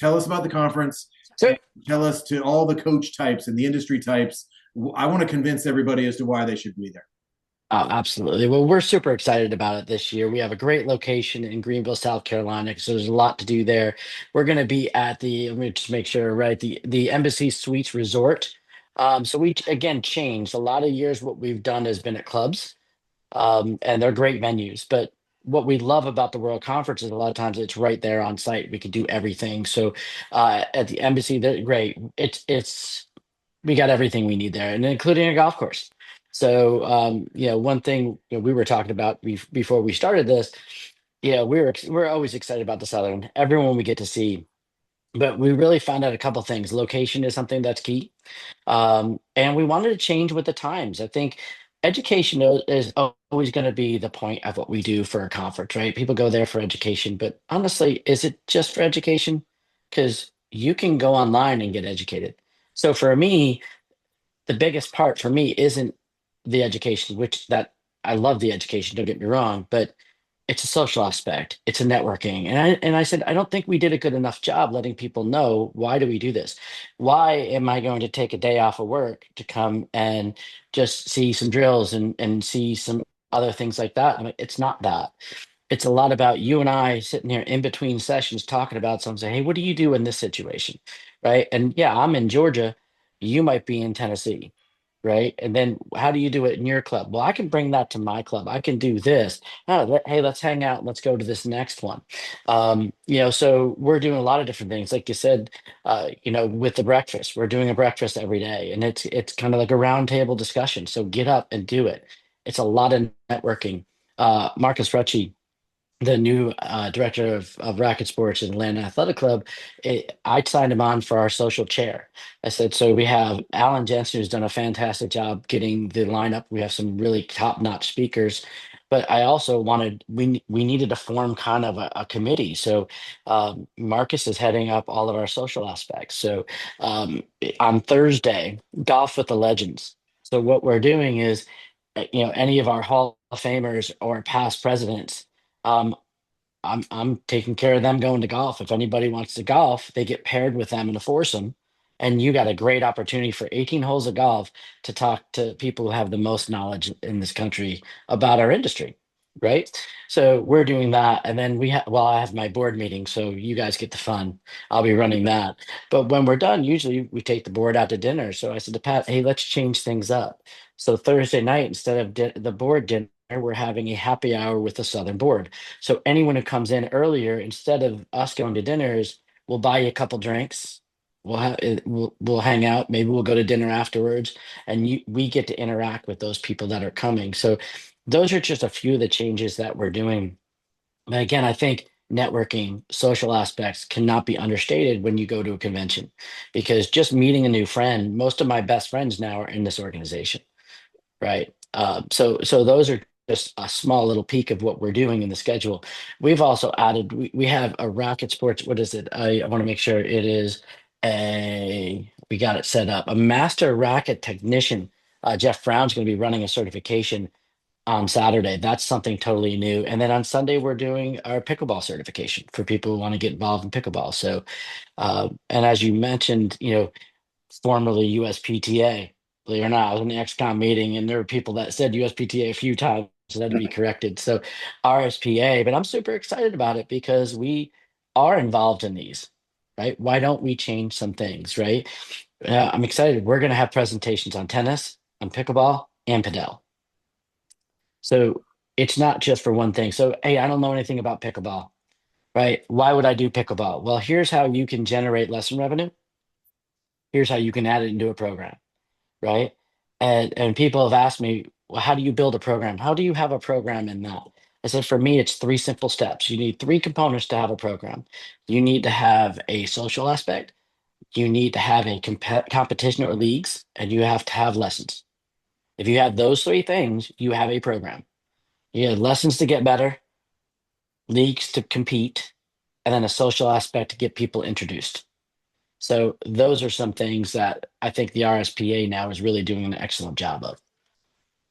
tell us about the conference. So, Tell us to all the coach types and the industry types. I want to convince everybody as to why they should be there. oh, absolutely. Well, we're super excited about it this year. We have a great location in Greenville, South Carolina, so there's a lot to do there. We're going to be at let me just make sure, right, the Embassy Suites Resort. So we again changed a lot of years. What we've done has been at clubs, and they're great venues. But what we love about the World Conference is a lot of times it's right there on site. We can do everything. So at the Embassy, they're great. It's we got everything we need there, and including a golf course. So, one thing we were talking about before we started this, we're always excited about the Southern. Everyone we get to see, but we really found out a couple things. Location is something that's key, and we wanted to change with the times. I think education is always going to be the point of what we do for a conference, right? People go there for education, but honestly, is it just for education? Because you can go online and get educated. So for me, the biggest part for me isn't the education, which that I love the education, don't get me wrong, but it's a social aspect, it's a networking. And I said, I don't think we did a good enough job letting people know, why do we do this? Why am I going to take a day off of work to come and just see some drills and see some other things like that? I mean, it's not that. It's a lot about you and I sitting here in between sessions talking about something, say, hey, what do you do in this situation? Right. And yeah, I'm in Georgia. You might be in Tennessee. Right. And then how do you do it in your club? Well, I can bring that to my club. I can do this. Oh, hey, let's hang out. Let's go to this next one. So we're doing a lot of different things. Like you said, with the breakfast, we're doing a breakfast every day. And it's kind of like a roundtable discussion. So get up and do it. It's a lot of networking. Marcus Rucci, the new director of racket sports in Atlanta Athletic Club, I signed him on for our social chair. I said, so we have Alan Jensen, who's done a fantastic job getting the lineup. We have some really top-notch speakers, but I also we needed to form kind of a committee. So Marcus is heading up all of our social aspects. So on Thursday, golf with the legends. So what we're doing is, any of our Hall of Famers or past presidents. Um, I'm taking care of them going to golf. If anybody wants to golf, they get paired with them in a foursome, and you got a great opportunity for 18 holes of golf to talk to people who have the most knowledge in this country about our industry, right? So we're doing that, and then I have my board meeting, so you guys get the fun. I'll be running that. But when we're done, usually we take the board out to dinner. So I said to Pat, "Hey, let's change things up." So Thursday night, instead of the board dinner, we're having a happy hour with the Southern board. So anyone who comes in earlier, instead of us going to dinners, we'll buy you a couple drinks. We'll hang out. Maybe we'll go to dinner afterwards, and we get to interact with those people that are coming. So those are just a few of the changes that we're doing. And again, I think networking, social aspects cannot be understated when you go to a convention, because just meeting a new friend, most of my best friends now are in this organization. Right. So those are just a small little peek of what we're doing in the schedule. We've also added, we have a racket sports. What is it? I want to make sure it is we got it set up. A master racket technician. Jeff Brown's going to be running a certification on Saturday. That's something totally new. And then on Sunday, we're doing our pickleball certification for people who want to get involved in pickleball. So, and as you mentioned, formerly USPTA. Believe it or not, I was in the XCOM meeting and there were people that said USPTA a few times, so that had to be corrected. So RSPA, but I'm super excited about it because we are involved in these, right? Why don't we change some things, right? I'm excited. We're going to have presentations on tennis, on pickleball, and Padel. So it's not just for one thing. So, hey, I don't know anything about pickleball, right? Why would I do pickleball? Well, here's how you can generate lesson revenue. Here's how you can add it into a program, right? And people have asked me, well, how do you build a program? How do you have a program in that? I said, for me, it's three simple steps. You need three components to have a program. You need to have a social aspect, you need to have a competition or leagues, and you have to have lessons. If you have those three things, you have a program. You have lessons to get better, leagues to compete, and then a social aspect to get people introduced. So those are some things that I think the RSPA now is really doing an excellent job of.